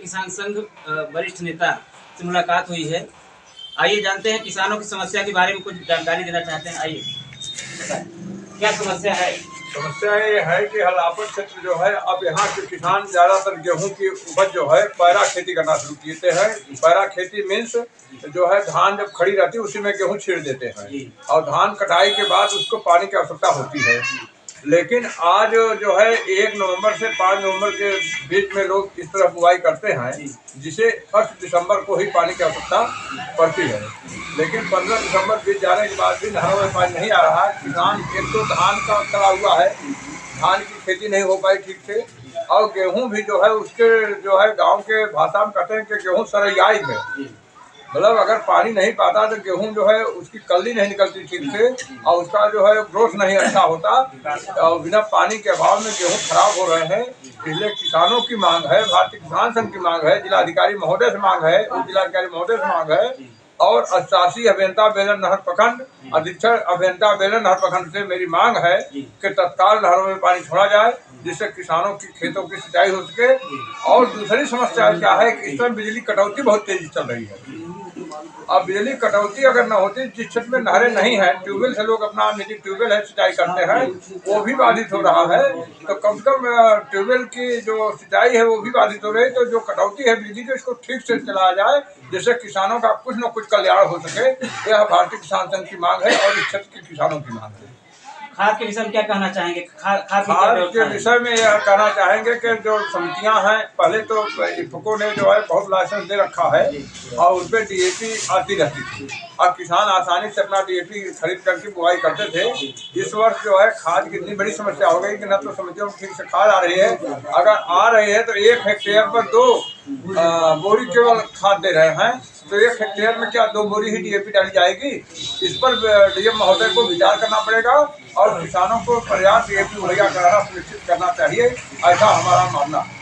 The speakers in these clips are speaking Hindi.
किसान संघ वरिष्ठ नेता से मुलाकात हुई है। आइए जानते हैं किसानों की समस्या के बारे में कुछ जानकारी देना चाहते हैं। आइए, क्या समस्या है? समस्या ये है कि हलापन क्षेत्र जो है, अब यहाँ के किसान ज्यादातर गेहूं की उपज जो है पैरा खेती करना शुरू किए हैं। पैरा खेती मीन्स जो है धान जब खड़ी रहती है उसी में गेहूं छीड़ देते हैं और धान कटाई के बाद उसको पानी की आवश्यकता होती है। लेकिन आज जो है 1 नवंबर से 5 नवंबर के बीच में लोग इस तरह बुआई करते हैं जिसे 1 दिसंबर को ही पानी की आवश्यकता पड़ती है। लेकिन 15 दिसंबर बीत जाने के बाद भी नहरों में पानी नहीं आ रहा है। किसान एक तो धान का चला हुआ है, धान की खेती नहीं हो पाई ठीक से, और गेहूं भी जो है उसके जो है गांव के भाषा में कहते हैं कि गेहूं सरैयाई है। मतलब अगर पानी नहीं पाता तो गेहूं जो है उसकी कली नहीं निकलती ठीक से और उसका जो है ग्रोथ नहीं अच्छा होता और बिना पानी के अभाव में गेहूं खराब हो रहे हैं। इसलिए किसानों की मांग है, भारतीय किसान संघ की मांग है, जिलाधिकारी महोदय से मांग है, उप जिलाधिकारी महोदय से मांग है और शासी अभियंता बेलन नहर प्रखंड अधीक्षक अभियंता बेलन नहर प्रखंड से मेरी मांग है कि तत्काल नहरों में पानी छोड़ा जाए जिससे किसानों की खेतों की सिंचाई हो सके। और दूसरी समस्या क्या है कि इस समय बिजली कटौती बहुत तेजी चल रही है। अब बिजली कटौती अगर न होती, जिस क्षेत्र में नहरें नहीं है, ट्यूबवेल से लोग अपना निजी ट्यूबवेल है सिंचाई करते हैं, वो भी बाधित हो रहा है। तो कम से कम ट्यूबवेल की जो सिंचाई है वो भी बाधित हो रही है। तो जो कटौती है बिजली की इसको ठीक से चलाया जाए जिससे किसानों का कुछ न कुछ कल्याण हो सके। यह भारतीय किसान संघ की मांग है और इस क्षेत्र के किसानों की मांग है। खाद के विषय में क्या कहना चाहेंगे? खाद के विषय में यह कहना चाहेंगे कि जो समितियां हैं, पहले तो इफ्को ने जो है बहुत लाइसेंस दे रखा है और उस पर डीएपी आती रहती थी और किसान आसानी से अपना डीएपी खरीद करके बुआई करते थे। इस वर्ष जो है खाद की इतनी बड़ी समस्या हो गई कि न तो समितियों में ठीक से खाद आ रही है, अगर आ रही है तो 1 हेक्टेयर पर 2 बोरी केवल खाद दे रहे हैं। तो 1 हेक्टेयर में क्या 2 बोरी ही डीएपी डाली जाएगी? इस पर डीएम महोदय को विचार करना पड़ेगा और किसानों को पर्याप्त डीएपी मुहैया कराना सुनिश्चित करना चाहिए, ऐसा हमारा मानना है।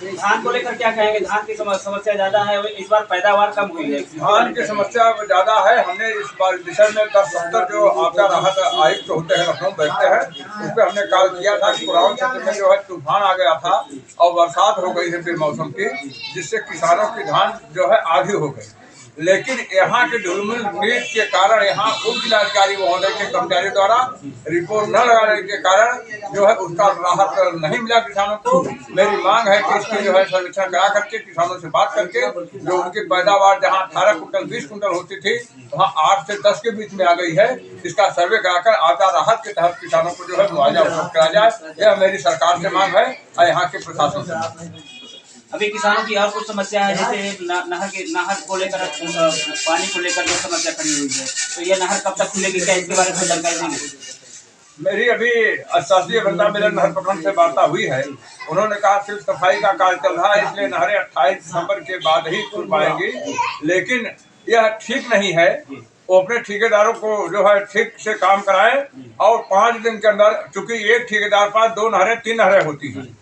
धान को लेकर क्या कहेंगे? धान की समस्या ज्यादा है, इस बार पैदावार कम हुई है। धान की समस्या ज्यादा है। हमने इस बार विषय में 10-70 जो आपदा राहत आयुक्त होते हैं लखनऊ बैठते हैं उस पर हमने कॉल किया था कि कुरान क्षेत्र में जो है तूफान आ गया था और बरसात हो गई है फिर मौसम की, जिससे किसानों की धान जो है आधी हो गई। लेकिन यहाँ के ढुलमुल मीट के कारण यहाँ उप जिलाधिकारी महोदय के कर्मचारियों द्वारा रिपोर्ट न लगाने के कारण जो है उसका राहत नहीं मिला किसानों को। मेरी मांग है कि इसकी जो है सर्वेक्षण करा करके किसानों से बात करके जो उनकी पैदावार जहाँ 18 कुंटल 20 कुंटल होती थी वहाँ 8 से 10 के बीच में आ गई है, इसका सर्वे कराकर आपदा राहत के तहत किसानों को जो है मुआवजा उपलब्ध कराया जाए। यह मेरी सरकार से मांग है और यहाँ के प्रशासन से। अभी किसानों की और कुछ समस्या है, जैसे नहर को लेकर पानी को लेकर जो समस्या खड़ी हुई है, तो ये नहर कब तक खुलेगी? क्या इसके बारे में जानकारी देंगे? मेरी अभी शासी अभियंता बेलन नहर प्रखंड से वार्ता हुई है। उन्होंने कहा सिर्फ सफाई का कार्य चल रहा है, इसलिए नहरें 28 दिसंबर के बाद ही खुल पाएंगी। लेकिन यह ठीक नहीं है, वो अपने ठेकेदारों को जो है ठीक से काम कराएं और 5 दिन के अंदर, चूंकि एक ठेकेदार पास 2 नहरें 3 नहरें होती हैं,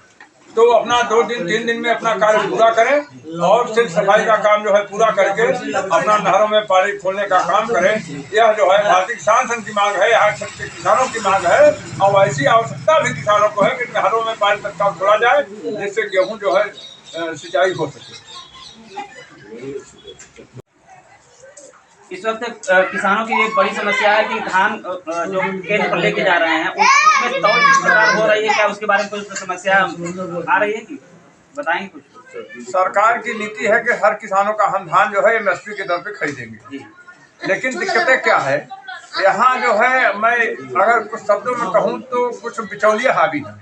तो अपना 2 दिन 3 दिन में अपना कार्य पूरा करें और सिर्फ सफाई का काम जो है पूरा करके अपना नहरों में पानी खोलने का काम करें। यह जो है भारतीय किसान संघ की मांग है, यहाँ के किसानों की मांग है और ऐसी आवश्यकता भी किसानों को है कि नहरों में पानी तत्काल खोला जाए जिससे गेहूं जो है सिंचाई हो सके। इस वक्त किसानों की एक बड़ी समस्या है कि धान जो केंद्र पर लेके जा रहे हैं उसमें तौल किस प्रकार हो रही है, क्या उसके बारे में कोई समस्या आ रही है कि बताएंगे कुछ? सरकार की नीति है कि हर किसानों का हम धान जो है एमएसपी के दर पे खरीदेंगे, लेकिन दिक्कतें क्या है यहाँ जो है, मैं अगर कुछ शब्दों में कहूँ तो कुछ बिचौलिए हावी हैं।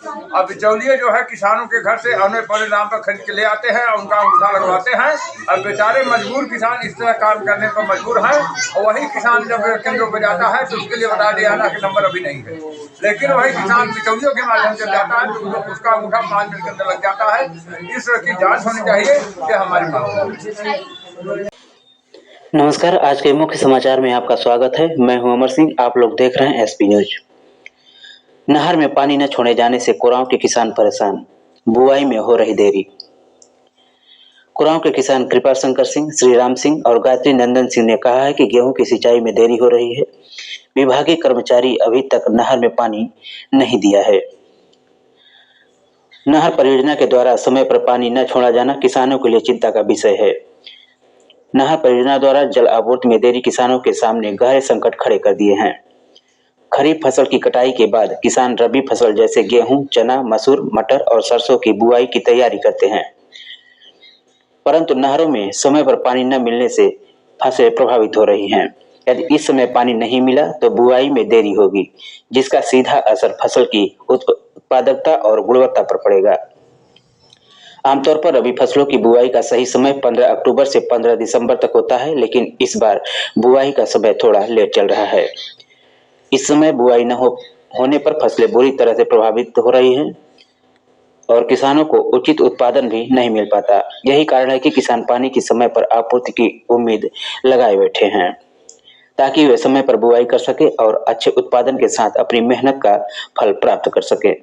अब बिचौलिए जो है किसानों के घर से आने वाले नाम पर खरीद के ले आते हैं और उनका अंगूठा लगवाते हैं और बेचारे मजबूर किसान इस तरह काम करने पर मजबूर हैं। और वही किसान जब केंद्रों पर जाता है तो उसके लिए बता दिया जाता है कि नंबर अभी नहीं है, लेकिन वही किसान बिचौलियों के माध्यम से जाता है तो उसका अंगूठा 5 मिनट के अंदर लग जाता है। इस तरह की जाँच होनी चाहिए, यह हमारी मांग है। नमस्कार, आज के मुख्य समाचार में आपका स्वागत है। मैं हूं अमर सिंह, आप लोग देख रहे हैं एसपी न्यूज। नहर में पानी न छोड़े जाने से कुरांव के किसान परेशान, बुआई में हो रही देरी। कुरांव के किसान कृपा शंकर सिंह, श्रीराम सिंह और गायत्री नंदन सिंह ने कहा है कि गेहूं की सिंचाई में देरी हो रही है। विभागीय कर्मचारी अभी तक नहर में पानी नहीं दिया है। नहर परियोजना के द्वारा समय पर पानी न छोड़ा जाना किसानों के लिए चिंता का विषय है। नहर परियोजना द्वारा जल आपूर्ति में देरी किसानों के सामने गहरे संकट खड़े कर दिए हैं। खरीफ फसल की कटाई के बाद किसान रबी फसल जैसे गेहूं, चना, मसूर, मटर और सरसों की बुआई की तैयारी करते हैं, परंतु नहरों में समय पर पानी न मिलने से फसलें प्रभावित हो रही हैं। यदि इस समय पानी नहीं मिला तो बुआई में देरी होगी, जिसका सीधा असर फसल की उत्पादकता और गुणवत्ता पर पड़ेगा। आमतौर पर रबी फसलों की बुआई का सही समय 15 अक्टूबर से 15 दिसंबर तक होता है, लेकिन इस बार बुआई का समय थोड़ा लेट चल रहा है। इस समय बुआई न होने पर फसलें बुरी तरह से प्रभावित हो रही हैं और किसानों को उचित उत्पादन भी नहीं मिल पाता। यही कारण है कि किसान पानी की समय पर आपूर्ति की उम्मीद लगाए बैठे हैं, ताकि वे समय पर बुआई कर सके और अच्छे उत्पादन के साथ अपनी मेहनत का फल प्राप्त कर सके।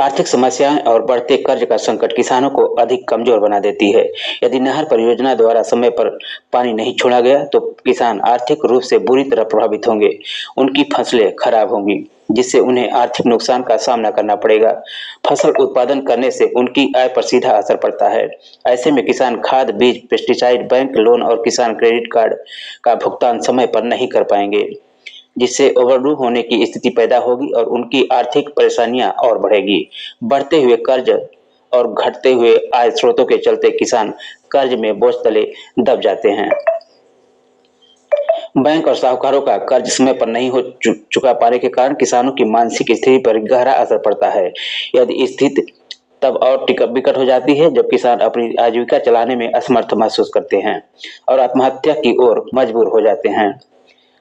आर्थिक समस्याएं और बढ़ते कर्ज का संकट किसानों को अधिक कमजोर बना देती है। यदि नहर परियोजना द्वारा समय पर पानी नहीं छोड़ा गया तो किसान आर्थिक रूप से बुरी तरह प्रभावित होंगे। उनकी फसलें खराब होंगी, जिससे उन्हें आर्थिक नुकसान का सामना करना पड़ेगा। फसल उत्पादन करने से उनकी आय पर सीधा असर पड़ता है। ऐसे में किसान खाद, बीज, पेस्टिसाइड, बैंक लोन और किसान क्रेडिट कार्ड का भुगतान समय पर नहीं कर पाएंगे, जिससे ओवरड्यू होने की स्थिति पैदा होगी और उनकी आर्थिक परेशानियां और बढ़ेगी। बढ़ते हुए कर्ज और घटते हुए आय स्रोतों के चलते किसान कर्ज में बोझ तले दब जाते हैं। बैंक और साहूकारों का कर्ज समय पर नहीं हो चुका पाने के कारण किसानों की मानसिक स्थिति पर गहरा असर पड़ता है। यदि स्थिति तब और विकट हो जाती है जब किसान अपनी आजीविका चलाने में असमर्थ महसूस करते हैं और आत्महत्या की ओर मजबूर हो जाते हैं।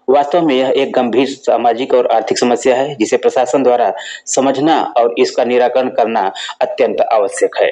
वास्तव में यह एक गंभीर सामाजिक और आर्थिक समस्या है, जिसे प्रशासन द्वारा समझना और इसका निराकरण करना अत्यंत आवश्यक है।